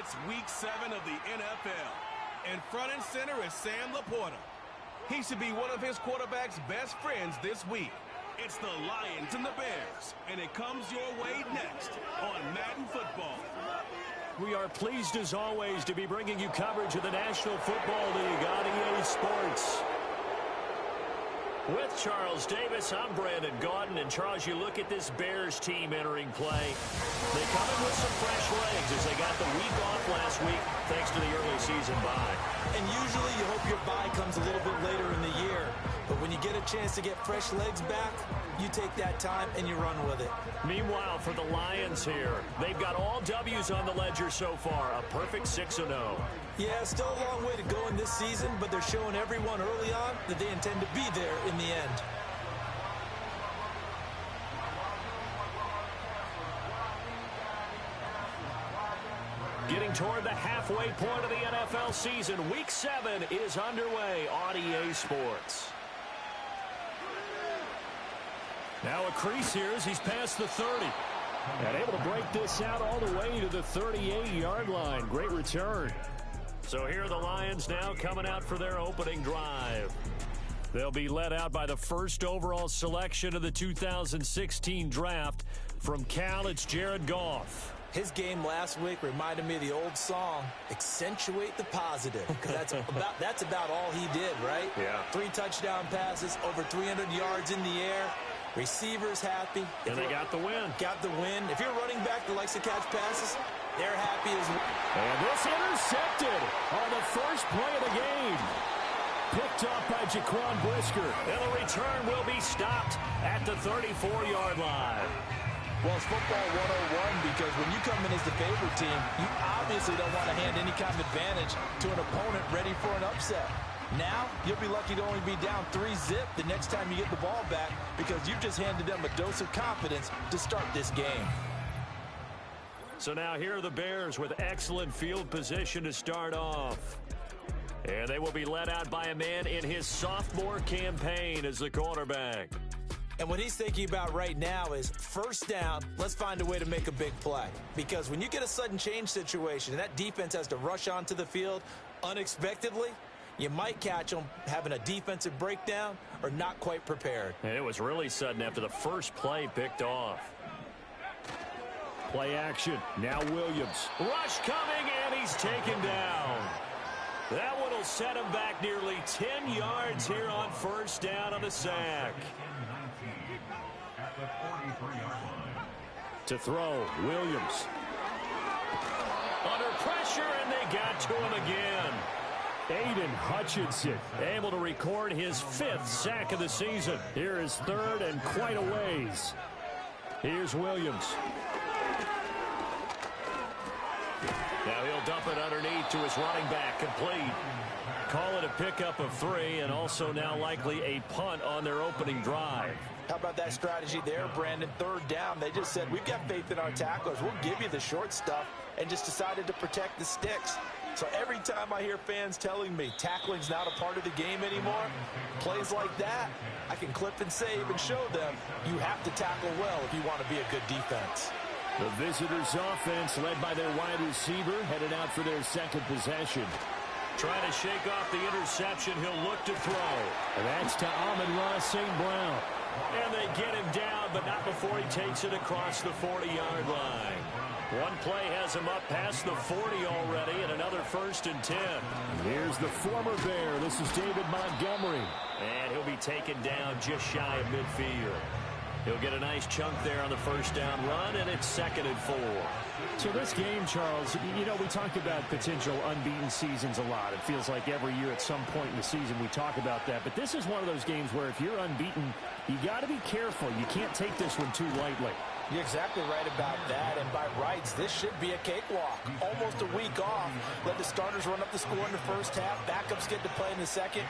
It's Week 7 of the NFL. And front and center is Sam Laporta. He should be one of his quarterback's best friends this week. It's the Lions and the Bears, and it comes your way next on Madden Football. We are pleased, as always, to be bringing you coverage of the National Football League on EA Sports. With Charles Davis, I'm Brandon Gaudin. And, Charles, you look at this Bears team entering play. They come in with some fresh legs as they got the week off last week thanks to the early season bye. And usually you hope your bye comes a little bit later in the year. But when you get a chance to get fresh legs back, you take that time and you run with it. Meanwhile, for the Lions here, they've got all W's on the ledger so far, a perfect 6-0. Yeah, still a long way to go in this season, but they're showing everyone early on that they intend to be there in the end. Getting toward the halfway point of the NFL season, Week 7 is underway on EA Sports. Now a crease here as he's past the 30. And able to break this out all the way to the 38-yard line. Great return. So here are the Lions now coming out for their opening drive. They'll be led out by the first overall selection of the 2016 draft. From Cal, it's Jared Goff. His game last week reminded me of the old song, Accentuate the Positive. Because that's about all he did, right? Yeah. 3 touchdown passes, over 300 yards in the air. Receivers happy. And they got the win. Got the win. If you're running back that likes to catch passes, they're happy as well. And this intercepted on the first play of the game. Picked up by Jaquan Brisker. And the return will be stopped at the 34-yard line. Well, it's football 101 because when you come in as the favorite team, you obviously don't want to hand any kind of advantage to an opponent ready for an upset. Now, you'll be lucky to only be down 3-zip the next time you get the ball back because you've just handed them a dose of confidence to start this game. So now here are the Bears with excellent field position to start off. And they will be led out by a man in his sophomore campaign as the quarterback. And what he's thinking about right now is first down, let's find a way to make a big play. Because when you get a sudden change situation and that defense has to rush onto the field unexpectedly, you might catch them having a defensive breakdown or not quite prepared. And it was really sudden after the first play picked off. Play action. Now Williams. Rush coming, and he's taken down. That one will set him back nearly 10 yards here on first down on the sack. To throw, Williams. Under pressure, and they got to him again. Aiden Hutchinson able to record his 5th sack of the season. Here is 3rd and quite a ways. Here's Williams. Now he'll dump it underneath to his running back, complete. Call it a pickup of 3, and also now likely a punt on their opening drive. How about that strategy there, Brandon? 3rd down, they just said, we've got faith in our tacklers. We'll give you the short stuff, and just decided to protect the sticks. So every time I hear fans telling me tackling's not a part of the game anymore, plays like that, I can clip and save and show them you have to tackle well if you want to be a good defense. The visitors' offense, led by their wide receiver, headed out for their 2nd possession. Trying to shake off the interception, he'll look to throw. And that's to Amon-Ra St. Brown. And they get him down, but not before he takes it across the 40-yard line. One play has him up past the 40 already, and another 1st and 10. Here's the former Bear. This is David Montgomery. And he'll be taken down just shy of midfield. He'll get a nice chunk there on the first down run, and it's 2nd and 4. So this game, Charles, you know, we talk about potential unbeaten seasons a lot. It feels like every year at some point in the season we talk about that. But this is one of those games where if you're unbeaten, you got to be careful. You can't take this one too lightly. You're exactly right about that, and by rights, this should be a cakewalk. Almost a week off. Let the starters run up the score in the first half. Backups get to play in the second.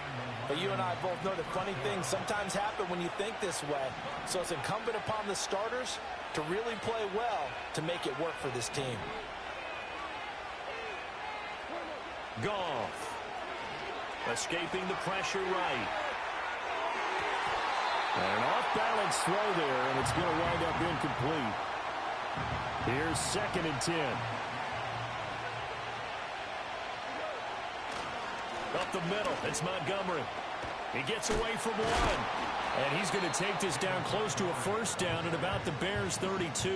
But you and I both know that funny things sometimes happen when you think this way. So it's incumbent upon the starters to really play well to make it work for this team. Goff. Escaping the pressure right. An off-balance throw there, and it's going to wind up incomplete. Here's 2nd and 10. Up the middle, it's Montgomery. He gets away from one. And he's going to take this down close to a first down at about the Bears' 32.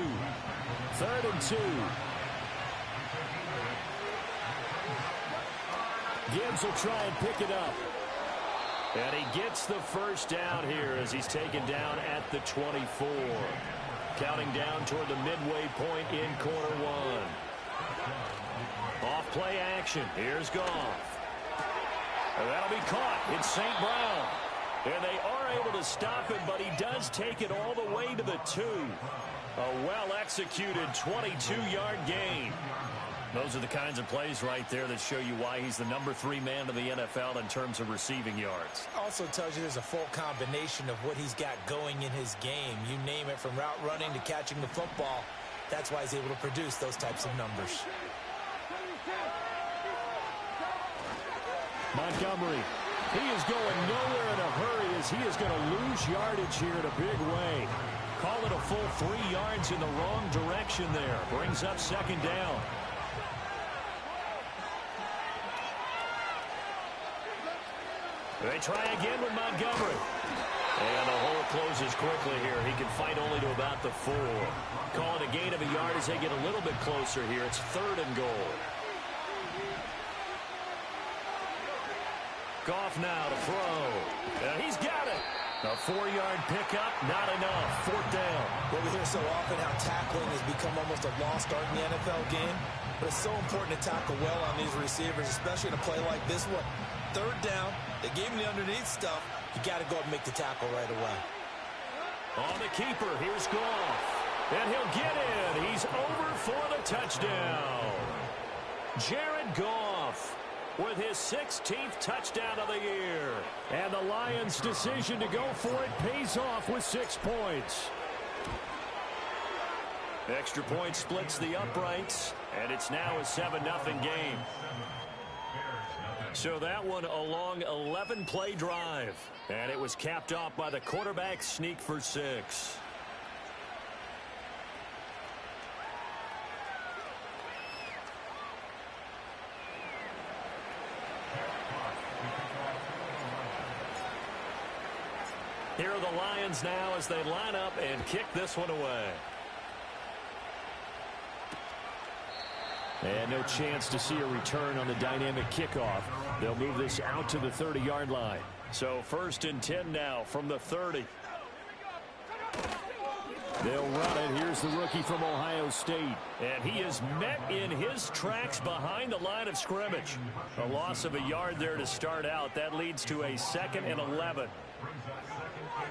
3rd and 2. Gibbs will try and pick it up. And he gets the first down here as he's taken down at the 24. Counting down toward the midway point in quarter one. Off play action. Here's Goff. And that'll be caught. It's St. Brown. And they are able to stop him, but he does take it all the way to the 2. A well-executed 22-yard gain. Those are the kinds of plays right there that show you why he's the number 3 man in the NFL in terms of receiving yards. Also tells you there's a full combination of what he's got going in his game. You name it, from route running to catching the football. That's why he's able to produce those types of numbers. Montgomery. He is going nowhere in a hurry as he is going to lose yardage here in a big way. Call it a full 3 yards in the wrong direction there. Brings up 2nd down. They try again with Montgomery. And the hole closes quickly here. He can fight only to about the 4. Call it a gain of a yard as they get a little bit closer here. It's 3rd and goal. Goff now to throw. And he's got it. A 4-yard pickup, not enough. 4th down. Well, we hear so often how tackling has become almost a lost art in the NFL game. But it's so important to tackle well on these receivers, especially in a play like this one. 3rd down. They gave him the underneath stuff. You got to go up and make the tackle right away. On the keeper, here's Goff. And he'll get in. He's over for the touchdown. Jared Goff with his 16th touchdown of the year. And the Lions' decision to go for it pays off with 6 points. Extra point splits the uprights, and it's now a 7-0 game. So that one a long 11-play drive, and it was capped off by the quarterback sneak for 6. Here are the Lions now as they line up and kick this one away. And no chance to see a return on the dynamic kickoff. They'll move this out to the 30-yard line. So 1st and 10 now from the 30. They'll run it. Here's the rookie from Ohio State. And he is met in his tracks behind the line of scrimmage. A loss of a yard there to start out. That leads to a 2nd and 11.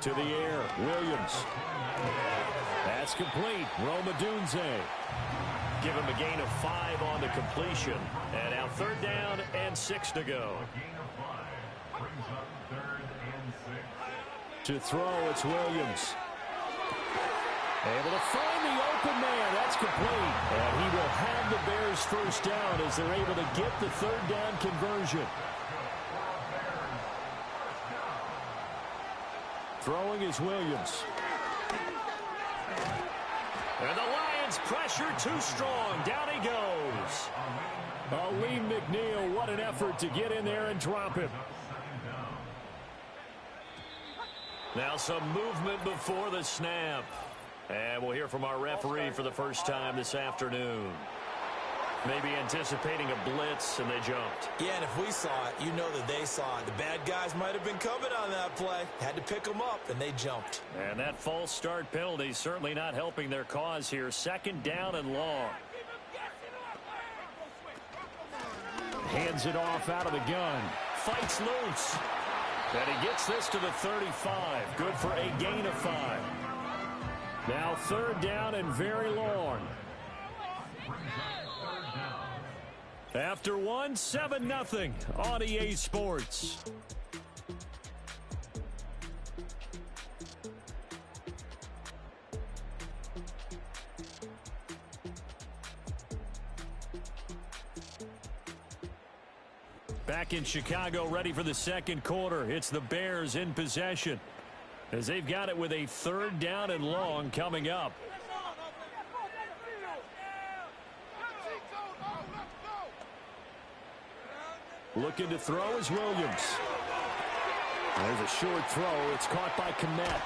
To the air, Williams. That's complete. Roma Dunze. Give him a gain of 5 on the completion. And now 3rd down and 6 to go. To throw, it's Williams. Able to find the open man. That's complete. And he will have the Bears first down as they're able to get the 3rd down conversion. Throwing is Williams. And the Lions pressure too strong. Down he goes. Aleem McNeil, what an effort to get in there and drop him. Now some movement before the snap. And we'll hear from our referee for the first time this afternoon. Maybe anticipating a blitz, and they jumped. Yeah, and if we saw it, you know that they saw it. The bad guys might have been coming on that play. Had to pick them up, and they jumped. And that false start penalty certainly not helping their cause here. 2nd down and long. Hands it off out of the gun. Fights loose. And he gets this to the 35. Good for a gain of 5. Now 3rd down and very long. After one, 7-0 on EA Sports. Back in Chicago, ready for the 2nd quarter. It's the Bears in possession as they've got it with a 3rd down and long coming up. Looking to throw is Williams. There's a short throw. It's caught by Kmet.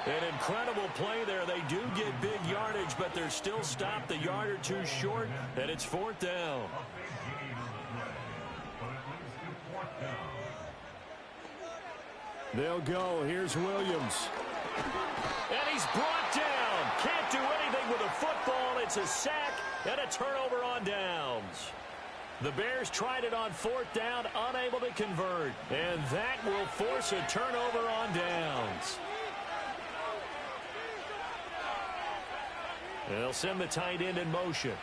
An incredible play there. They do get big yardage, but they're still stopped a yard or two short, and it's 4th down. They'll go. Here's Williams. And he's brought down. Can't do anything with a football. It's a sack and a turnover on downs. The Bears tried it on 4th down, unable to convert. And that will force a turnover on downs. They'll send the tight end in motion.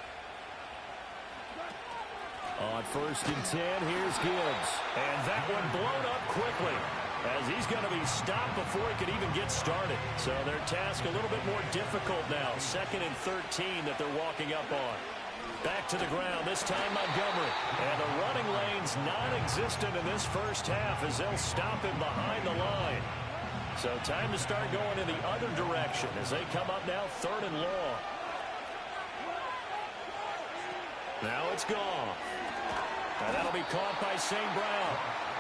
On 1st and 10, here's Gibbs. And that one blown up quickly, as he's going to be stopped before he could even get started. So their task a little bit more difficult now. 2nd and 13 that they're walking up on. Back to the ground, this time Montgomery. And the running lane's non-existent in this first half as they'll stop him behind the line. So time to start going in the other direction as they come up now 3rd and long. Now it's gone. And that'll be caught by St. Brown.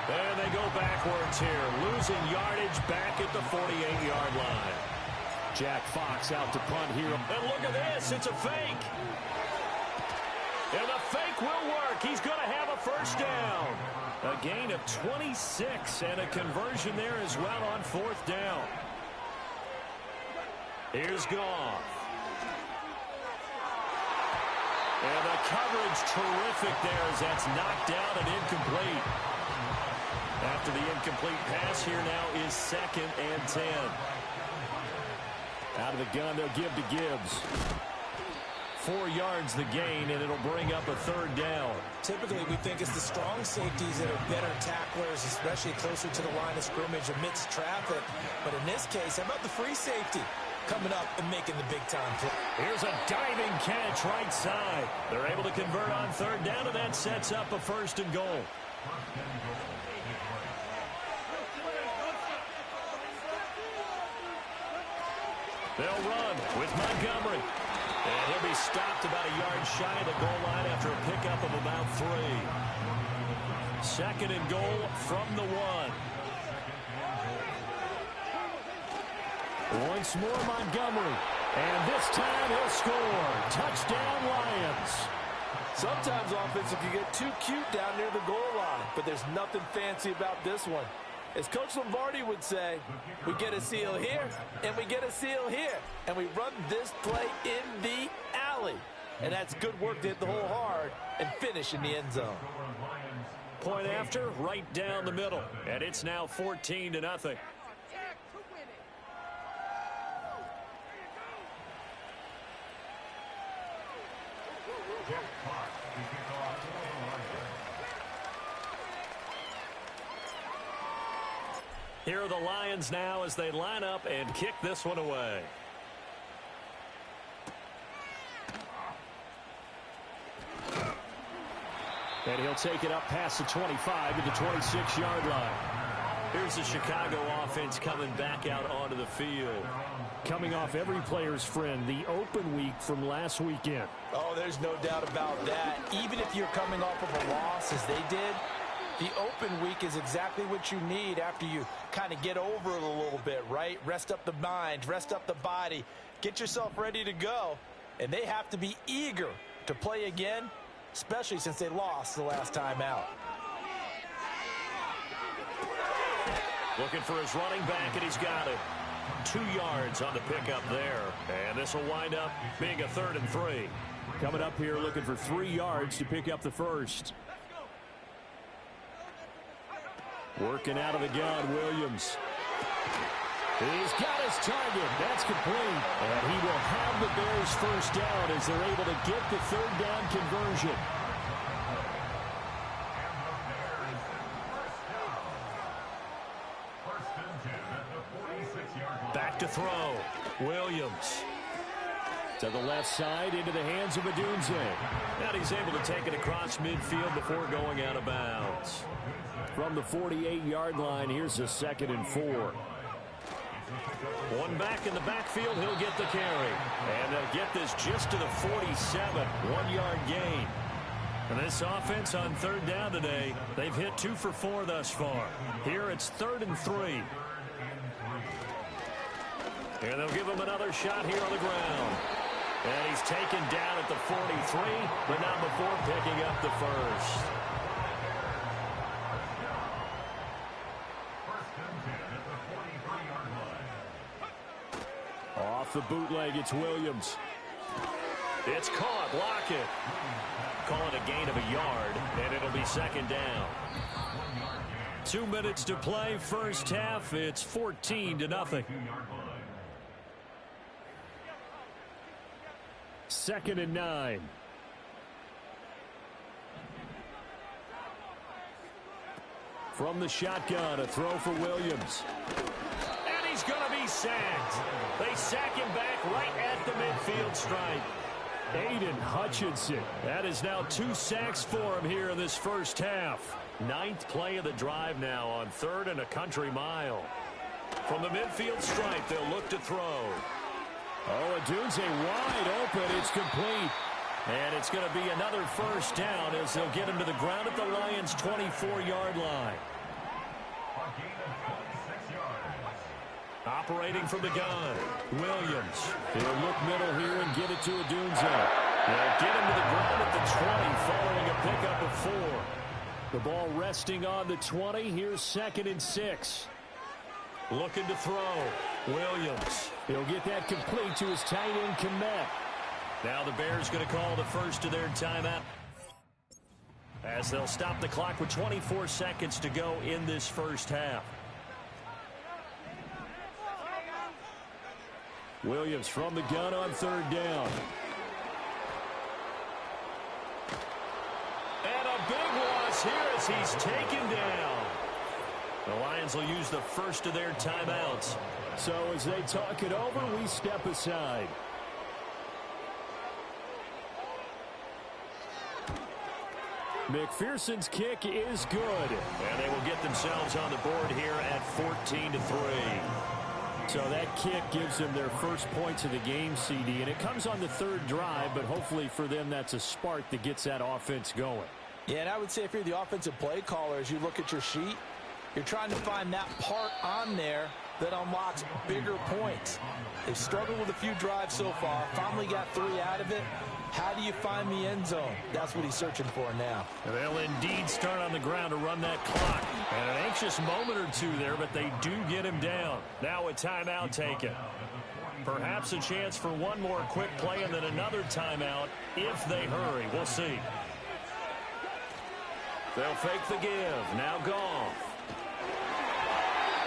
And they go backwards here, losing yardage back at the 48-yard line. Jack Fox out to punt here. And look at this, it's a fake. And the fake will work. He's going to have a first down. A gain of 26 and a conversion there as well on 4th down. Here's Goff. And the coverage terrific there as that's knocked down and incomplete. After the incomplete pass, here now is 2nd and 10. Out of the gun, they'll give to Gibbs. 4 yards the gain, and it'll bring up a 3rd down. Typically, we think it's the strong safeties that are better tacklers, especially closer to the line of scrimmage amidst traffic. But in this case, how about the free safety coming up and making the big-time play? Here's a diving catch right side. They're able to convert on 3rd down, and that sets up a 1st and goal. They'll run with Montgomery. And he'll be stopped about a yard shy of the goal line after a pickup of about 3. 2nd and goal from the 1. Once more Montgomery. And this time he'll score. Touchdown Lions. Sometimes offense can get too cute down near the goal line, but there's nothing fancy about this one. As Coach Lombardi would say, we get a seal here, and we get a seal here. And we run this play in the alley. And that's good work to hit the hole hard and finish in the end zone. Point after, right down the middle. And it's now 14-0. Here are the Lions now as they line up and kick this one away. And he'll take it up past the 25 to the 26-yard line. Here's the Chicago offense coming back out onto the field. Coming off every player's friend, the open week from last weekend. Oh, there's no doubt about that. Even if you're coming off of a loss as they did, the open week is exactly what you need after you kind of get over it a little bit, right? Rest up the mind, rest up the body, get yourself ready to go. And they have to be eager to play again, especially since they lost the last time out. Looking for his running back, and he's got it. 2 yards on the pickup there. And this will wind up being a 3rd and 3. Coming up here looking for 3 yards to pick up the first. Working out of the gun, Williams. He's got his target. That's complete. And he will have the Bears first down as they're able to get the 3rd down conversion. Back to throw. Williams. To the left side, into the hands of Adunze. And he's able to take it across midfield before going out of bounds. From the 48-yard line, here's a 2nd and 4. One back in the backfield, he'll get the carry. And they'll get this just to the 47. 1 yard gain. And this offense on third down today, they've hit 2 for 4 thus far. Here it's 3rd and 3. And they'll give him another shot here on the ground. And he's taken down at the 43, but not before picking up the first. Off the bootleg, it's Williams. It's caught. Block it. Call it a gain of a yard, and it'll be 2nd down. 2 minutes to play. First half, it's 14-0. 2nd and 9. From the shotgun, a throw for Williams. And he's going to be sacked. They sack him back right at the midfield stripe. Aiden Hutchinson. That is now 2 sacks for him here in this first half. 9th play of the drive now on 3rd and a country mile. From the midfield stripe, they'll look to throw. Oh, Adunze wide open. It's complete. And it's going to be another first down as they'll get him to the ground at the Lions' 24-yard line. Operating from the gun, Williams. He'll look middle here and get it to Adunze. They'll get him to the ground at the 20 following a pickup of 4. The ball resting on the 20. Here's 2nd and 6. Looking to throw. Williams. He'll get that complete to his tight end, Kmet. Now the Bears going to call the first of their timeout, as they'll stop the clock with 24 seconds to go in this first half. Williams from the gun on 3rd down. And a big loss here as he's taken down. The Lions will use the first of their timeouts. So as they talk it over, we step aside. McPherson's kick is good. And they will get themselves on the board here at 14-3. So that kick gives them their first points of the game, CD, and it comes on the 3rd drive, but hopefully for them that's a spark that gets that offense going. Yeah, and I would say if you're the offensive play caller, as you look at your sheet, you're trying to find that part on there that unlocks bigger points. They've struggled with a few drives so far, finally got 3 out of it. How do you find the end zone? That's what he's searching for now. They'll indeed start on the ground to run that clock. And an anxious moment or two there, but they do get him down. Now a timeout taken. Perhaps a chance for one more quick play and then another timeout if they hurry. We'll see. They'll fake the give. Now Goff.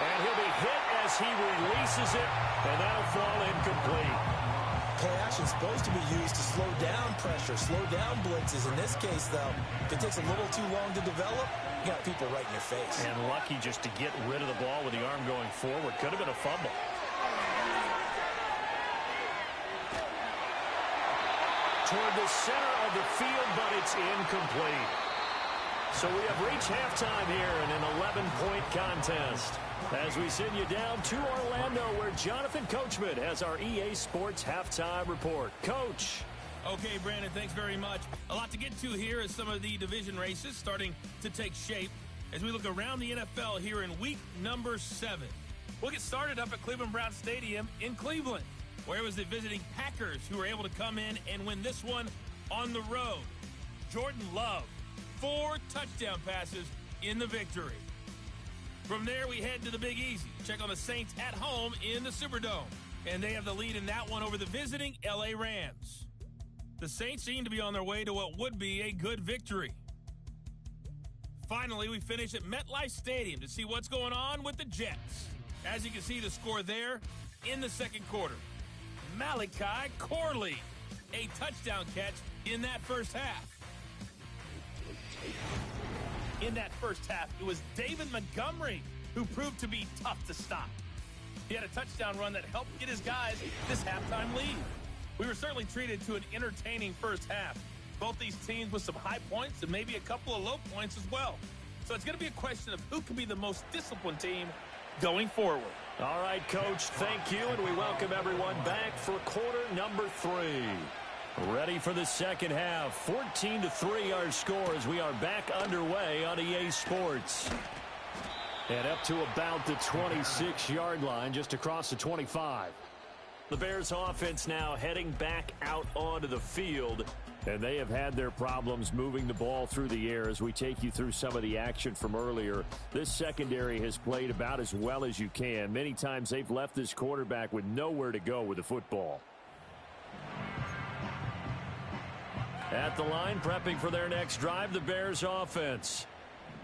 And he'll be hit as he releases it, and that'll fall incomplete. Play action is supposed to be used to slow down pressure, slow down blitzes. In this case, though, if it takes a little too long to develop, you got people right in your face. And lucky just to get rid of the ball with the arm going forward. Could have been a fumble. Toward the center of the field, but it's incomplete. So we have reached halftime here in an 11-point contest, as we send you down to Orlando, where Jonathan Coachman has our EA Sports Halftime Report. Coach. Okay, Brandon, thanks very much. A lot to get to here as some of the division races starting to take shape as we look around the NFL here in week number 7. We'll get started up at Cleveland Brown Stadium in Cleveland, where it was the visiting Packers who were able to come in and win this one on the road. Jordan Love, 4 touchdown passes in the victory. From there, we head to the Big Easy. Check on the Saints at home in the Superdome. And they have the lead in that one over the visiting L.A. Rams. The Saints seem to be on their way to what would be a good victory. Finally, we finish at MetLife Stadium to see what's going on with the Jets. As you can see, the score there in the second quarter. Malachi Corley, a touchdown catch in that first half. In that first half, it was David Montgomery who proved to be tough to stop. He had a touchdown run that helped get his guys this halftime lead. We were certainly treated to an entertaining first half. Both these teams with some high points and maybe a couple of low points as well. So it's going to be a question of who can be the most disciplined team going forward. All right, Coach, thank you, and we welcome everyone back for quarter number 3. Ready for the second half. 14-3 our score as we are back underway on EA Sports. And up to about the 26-yard line, just across the 25. The Bears offense now heading back out onto the field. And they have had their problems moving the ball through the air as we take you through some of the action from earlier. This secondary has played about as well as you can. Many times they've left this quarterback with nowhere to go with the football. At the line, prepping for their next drive, the Bears offense.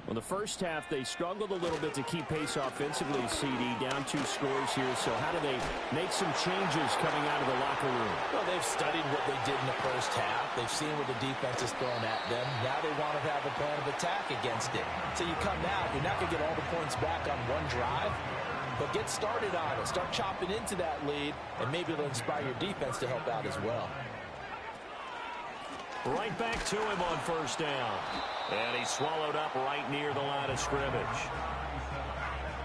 Well, the first half, they struggled a little bit to keep pace offensively, CD, down 2 scores here. So how do they make some changes coming out of the locker room? Well, they've studied what they did in the first half. They've seen what the defense is throwing at them. Now they want to have a plan of attack against it. So you come out, you're not going to get all the points back on one drive, but get started on it. Start chopping into that lead, and maybe it'll inspire your defense to help out as well. Right back to him on first down. And he's swallowed up right near the line of scrimmage.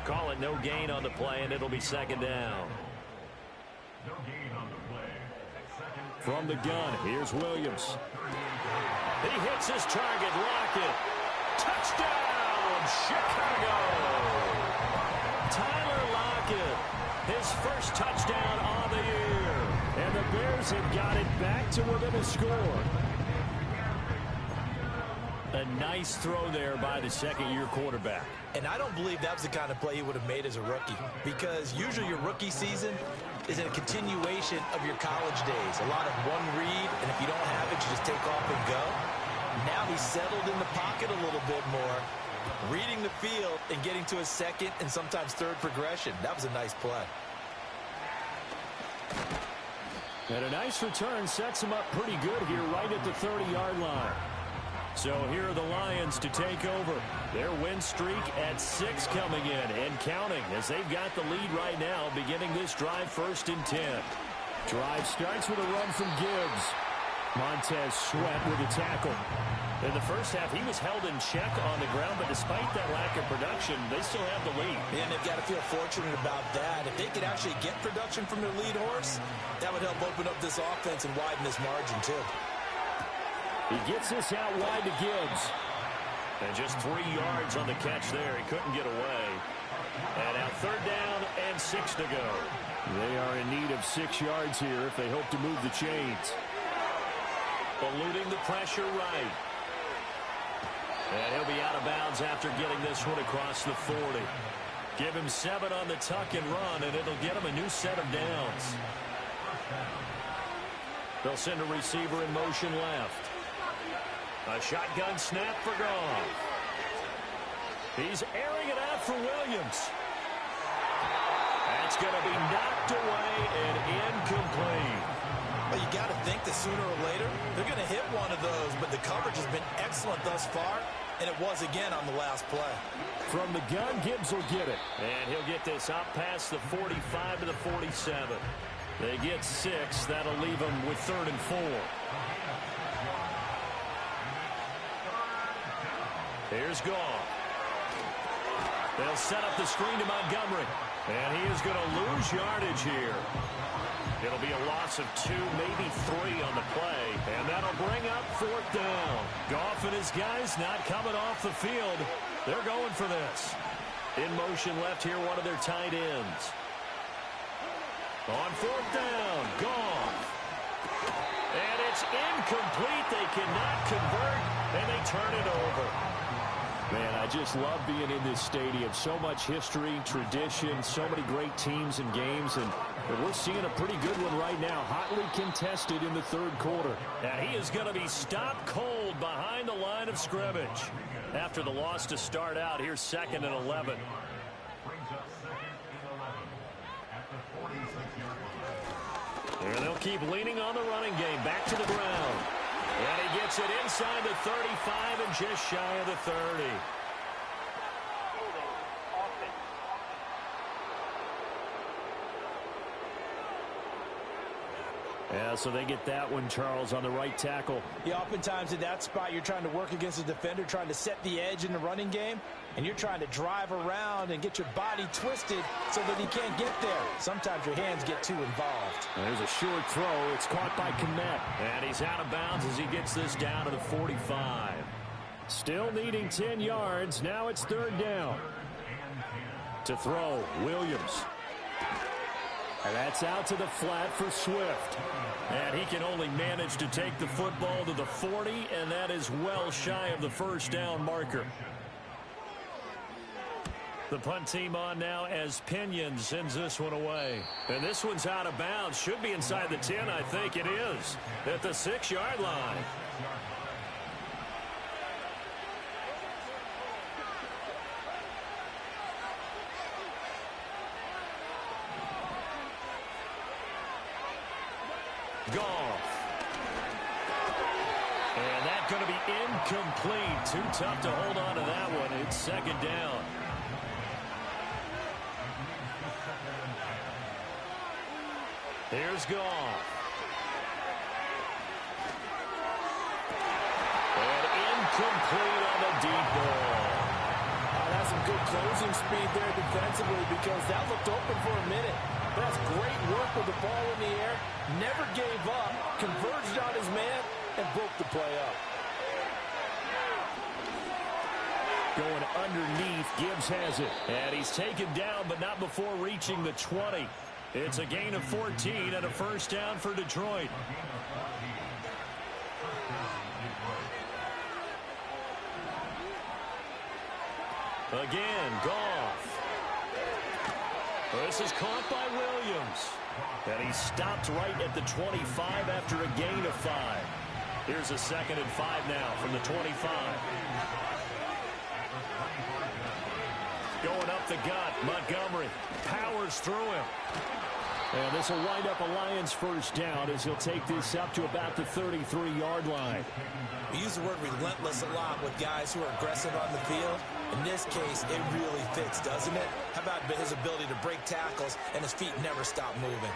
Call it no gain on the play, and it'll be second down. From the gun, here's Williams. He hits his target. Lockett. Touchdown, Chicago! Tyler Lockett, his first touchdown on the year. And the Bears have got it back to within a score. A nice throw there by the second-year quarterback. And I don't believe that was the kind of play he would have made as a rookie, because usually your rookie season is a continuation of your college days. A lot of one read, and if you don't have it, you just take off and go. Now he's settled in the pocket a little bit more, reading the field and getting to his second and sometimes third progression. That was a nice play. And a nice return sets him up pretty good here right at the 30-yard line. So here are the Lions to take over. Their win streak at 6 coming in and counting as they've got the lead right now, beginning this drive 1st and 10. Drive starts with a run from Gibbs. Montez Sweat with a tackle. In the first half, he was held in check on the ground, but despite that lack of production, they still have the lead. And they've got to feel fortunate about that. If they could actually get production from their lead horse, that would help open up this offense and widen this margin too. He gets this out wide to Gibbs. And just 3 yards on the catch there. He couldn't get away. And now 3rd down and 6 to go. They are in need of 6 yards here if they hope to move the chains. Eluding the pressure right. And he'll be out of bounds after getting this one across the 40. Give him 7 on the tuck and run, and it'll get him a new set of downs. They'll send a receiver in motion left. A shotgun snap for Goff. He's airing it out for Williams. That's going to be knocked away and incomplete. Well, you got to think that sooner or later they're going to hit one of those, but the coverage has been excellent thus far, and it was again on the last play. From the gun, Gibbs will get it. And he'll get this out past the 45 to the 47. They get 6. That'll leave them with 3rd and 4. Here's Goff. They'll set up the screen to Montgomery. And he is going to lose yardage here. It'll be a loss of 2, maybe 3 on the play. And that'll bring up 4th down. Goff and his guys not coming off the field. They're going for this. In motion left here, one of their tight ends. On 4th down, Goff. And it's incomplete. They cannot convert, and they turn it over. Man, I just love being in this stadium. So much history, tradition, so many great teams and games, and we're seeing a pretty good one right now, hotly contested in the 3rd quarter. Now he is going to be stopped cold behind the line of scrimmage. After the loss to start out, here's 2nd and 11. And they'll keep leaning on the running game. Back to the ground. And he gets it inside the 35 and just shy of the 30. Yeah, so they get that one, Charles, on the right tackle. Yeah, oftentimes in that spot, you're trying to work against a defender, trying to set the edge in the running game, and you're trying to drive around and get your body twisted so that he can't get there. Sometimes your hands get too involved. There's a short throw. It's caught by Kmet. And he's out of bounds as he gets this down to the 45. Still needing 10 yards. Now it's third down. To throw, Williams. And that's out to the flat for Swift. And he can only manage to take the football to the 40, and that is well shy of the first down marker. The punt team on now as Pinion sends this one away. And this one's out of bounds. Should be inside the 10, I think it is. At the 6-yard line. Goff. And that's going to be incomplete. Too tough to hold on to that one. It's second down. Here's Goff. And incomplete on the deep ball. That's some good closing speed there defensively because that looked open for a minute. That's great work with the ball in the air. Never gave up, converged on his man, and broke the play up. Going underneath, Gibbs has it. And he's taken down, but not before reaching the 20. It's a gain of 14 and a first down for Detroit. Again, Goff. This is caught by Williams. And he stopped right at the 25 after a gain of 5. Here's a 2nd and 5 now from the 25. Going up the gut, Montgomery powers through him. And this will wind up a Lions first down as he'll take this up to about the 33-yard line. We use the word relentless a lot with guys who are aggressive on the field. In this case, it really fits, doesn't it? How about his ability to break tackles and his feet never stop moving?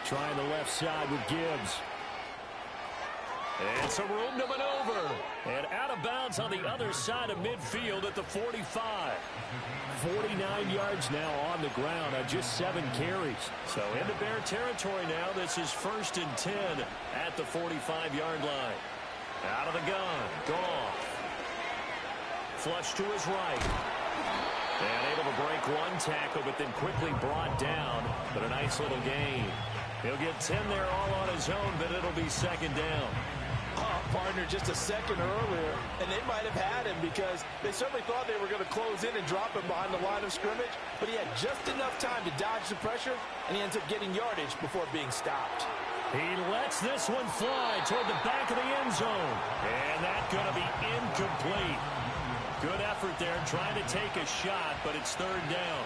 Trying the left side with Gibbs. And some room to maneuver. And out of bounds on the other side of midfield at the 45. 49 yards now on the ground on just 7 carries. So into Bear territory now. This is 1st and 10 at the 45-yard line. Out of the gun. Goff. Flush to his right. And able to break one tackle, but then quickly brought down. But a nice little gain. He'll get 10 there all on his own, but it'll be 2nd down. Partner just a second earlier, and they might have had him because they certainly thought they were going to close in and drop him behind the line of scrimmage, but he had just enough time to dodge the pressure, and he ends up getting yardage before being stopped. He lets this one fly toward the back of the end zone, and that's going to be incomplete. Good effort there trying to take a shot, but it's 3rd down.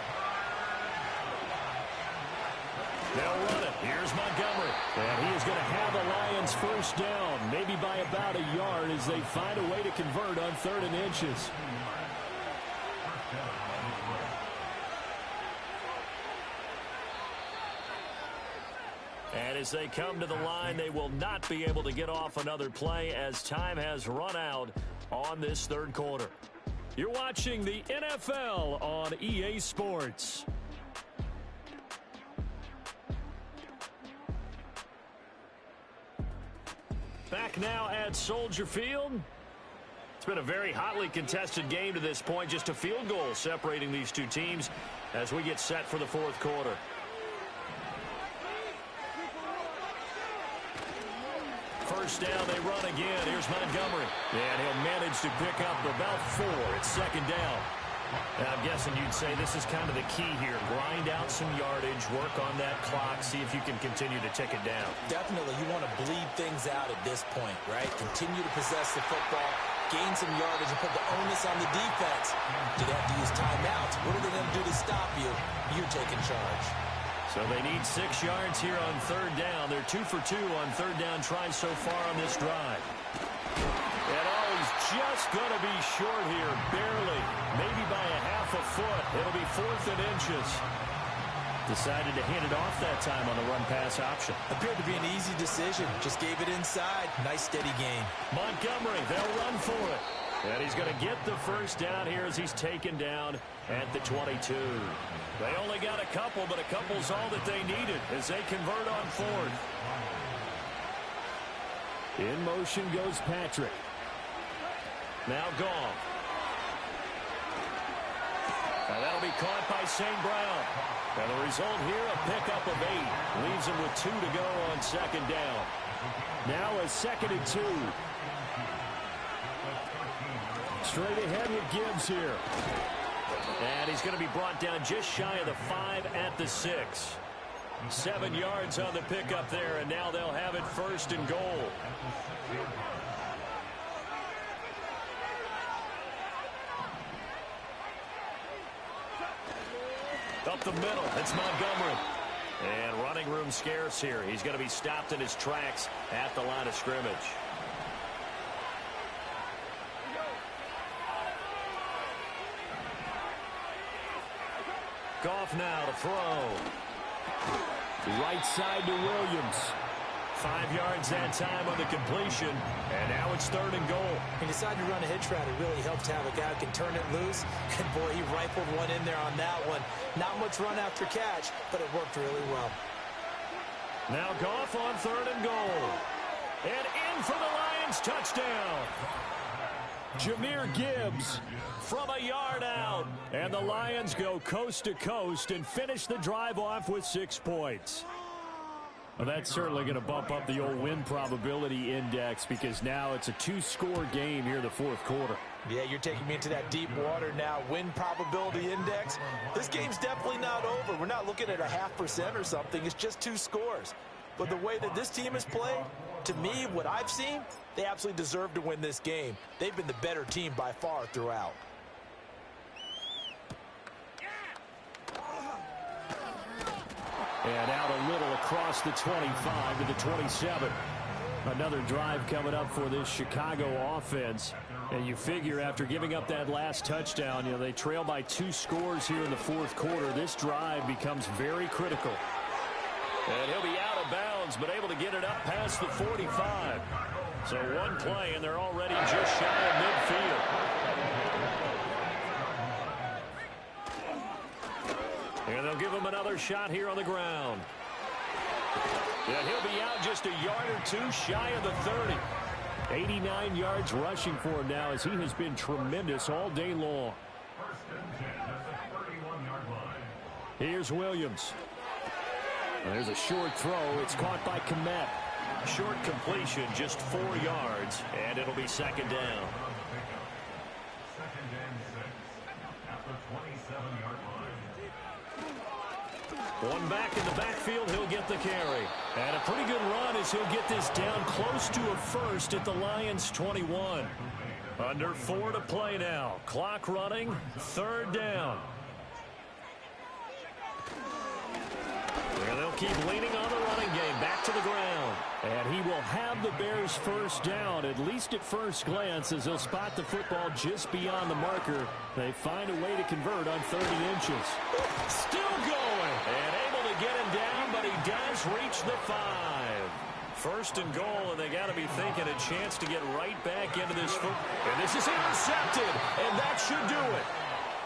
They'll run it. Here's Montgomery. And he is going to have the Lions first down, maybe by about a yard as they find a way to convert on 3rd and inches. And as they come to the line, they will not be able to get off another play as time has run out on this 3rd quarter. You're watching the NFL on EA Sports. Back now at Soldier Field. It's been a very hotly contested game to this point. Just a field goal separating these two teams as we get set for the 4th quarter. First down, they run again. Here's Montgomery. And he'll manage to pick up about 4. It's 2nd down. And I'm guessing you'd say this is kind of the key here. Grind out some yardage, work on that clock, see if you can continue to tick it down. Definitely, you want to bleed things out at this point, right? Continue to possess the football, gain some yardage, and put the onus on the defense. Do they have to use timeouts? What are they going to do to stop you? You're taking charge. So they need 6 yards here on 3rd down. They're 2 for 2 on 3rd down tries so far on this drive. And he's just going to be short here, barely. Maybe by a half a foot. It'll be 4th and inches. Decided to hand it off that time on the run-pass option. Appeared to be an easy decision. Just gave it inside. Nice, steady gain. Montgomery, they'll run for it. And he's going to get the first down here as he's taken down at the 22. They only got a couple, but a couple's all that they needed as they convert on fourth. In motion goes Patrick. Now Goff. And that'll be caught by St. Brown. And the result here, a pickup of 8. Leaves him with 2 to go on second down. Now a 2nd and 2. Straight ahead with Gibbs here. And he's going to be brought down just shy of the 5 at the 6. 7 yards on the pickup there, and now they'll have it 1st and goal. Up the middle, it's Montgomery. And running room scarce here. He's going to be stopped in his tracks at the line of scrimmage. Goff now to throw. Right side to Williams. 5 yards that time on the completion. And now it's 3rd and goal. He decided to run a hitch route. It really helps to have a guy who can turn it loose. And boy, he rifled one in there on that one. Not much run after catch, but it worked really well. Now Goff on 3rd and goal. And in for the Lions touchdown. Jahmyr Gibbs from a yard out. And the Lions go coast to coast and finish the drive off with 6 points. Well, that's certainly going to bump up the old win probability index because now it's a 2-score game here in the 4th quarter. Yeah, you're taking me into that deep water now. Win probability index. This game's definitely not over. We're not looking at a 0.5% or something. It's just 2 scores. But the way that this team has played, to me, what I've seen, they absolutely deserve to win this game. They've been the better team by far throughout. And out a little across the 25 to the 27. Another drive coming up for this Chicago offense. And you figure after giving up that last touchdown, they trail by 2 scores here in the 4th quarter. This drive becomes very critical. And he'll be out of bounds, but able to get it up past the 45. So one play, and they're already just shy of midfield. And they'll give him another shot here on the ground. Yeah, he'll be out just a yard or 2 shy of the 30. 89 yards rushing for him now as he has been tremendous all day long. Here's Williams. And there's a short throw. It's caught by Komet. Short completion, just 4 yards, and it'll be 2nd down. One back in the backfield, he'll get the carry. And a pretty good run as he'll get this down close to a 1st at the Lions' 21. Under 4 to play now. Clock running, 3rd down. And they'll keep leaning on the running game. Back to the ground. And he will have the Bears' 1st down, at least at first glance, as they'll spot the football just beyond the marker. They find a way to convert on 30 inches. Still going. And able to get him down, but he does reach the 5. 1st and goal, and they got to be thinking a chance to get right back into this foot. And this is intercepted, and that should do it.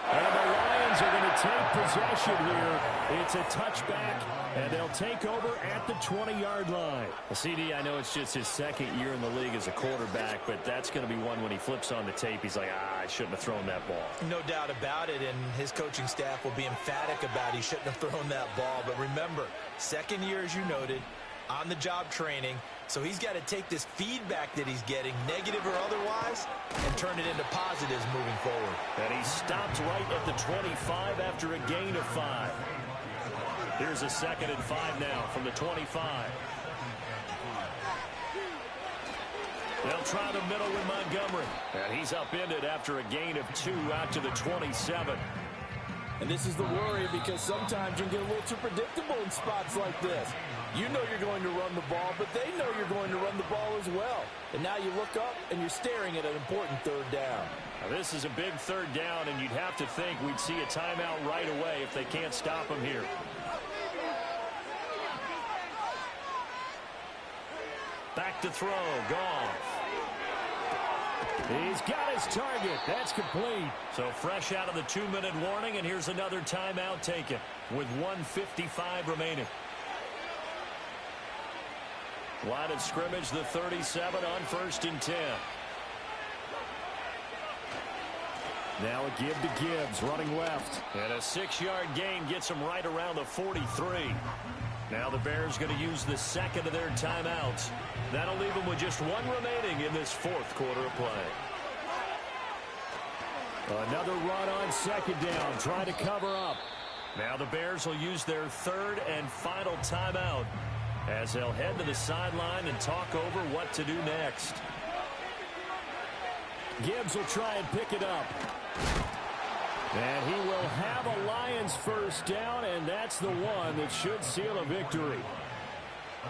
And the Lions are going to take possession here. It's a touchback, and they'll take over at the 20-yard line. Well, CD, I know it's just his 2nd year in the league as a quarterback, but that's going to be one when he flips on the tape. He's like, I shouldn't have thrown that ball. No doubt about it, and his coaching staff will be emphatic about he shouldn't have thrown that ball. But remember, 2nd year, as you noted, on-the-job training. So he's got to take this feedback that he's getting, negative or otherwise, and turn it into positives moving forward. And he stopped right at the 25 after a gain of 5. Here's a 2nd and 5 now from the 25. They'll try the middle with Montgomery. And he's upended after a gain of 2 out to the 27. And this is the worry because sometimes you can get a little too predictable in spots like this. You know you're going to run the ball, but they know you're going to run the ball as well. And now you look up and you're staring at an important 3rd down. Now this is a big 3rd down, and you'd have to think we'd see a timeout right away if they can't stop him here. Back to throw. Goff. He's got his target. That's complete. So fresh out of the 2-minute warning, and here's another timeout taken with 1:55 remaining. Line of scrimmage, the 37 on 1st and 10. Now a give to Gibbs, running left. And a 6-yard gain gets him right around the 43. Now the Bears going to use the second of their timeouts. That'll leave them with just one remaining in this fourth quarter of play. Another run on second down, trying to cover up. Now the Bears will use their third and final timeout as they'll head to the sideline and talk over what to do next. Gibbs will try and pick it up. And he will have a Lions first down, and that's the one that should seal a victory.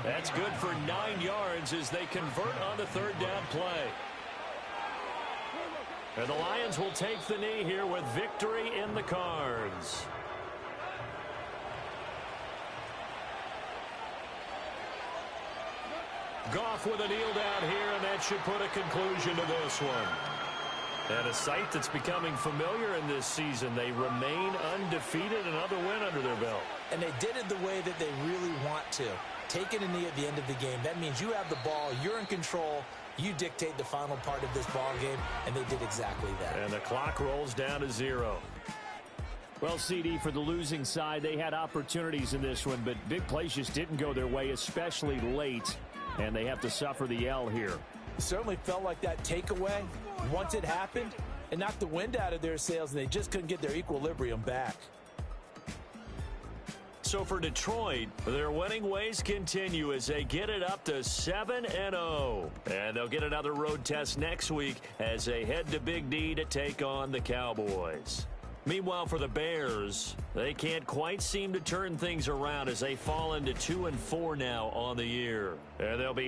That's good for 9 yards as they convert on the third down play. And the Lions will take the knee here with victory in the cards. Goff with a kneel down here, and that should put a conclusion to this one. And a sight that's becoming familiar in this season. They remain undefeated, another win under their belt. And they did it the way that they really want to. Taking a knee at the end of the game. That means you have the ball, you're in control, you dictate the final part of this ball game, and they did exactly that. And the clock rolls down to 0. Well, CD, for the losing side, they had opportunities in this one, but big plays just didn't go their way, especially late, and they have to suffer the L here. It certainly felt like that takeaway, once it happened, it knocked the wind out of their sails, and they just couldn't get their equilibrium back. So for Detroit, their winning ways continue as they get it up to 7-0. And they'll get another road test next week as they head to Big D to take on the Cowboys. Meanwhile, for the Bears, they can't quite seem to turn things around as they fall into 2-4 now on the year. And they'll be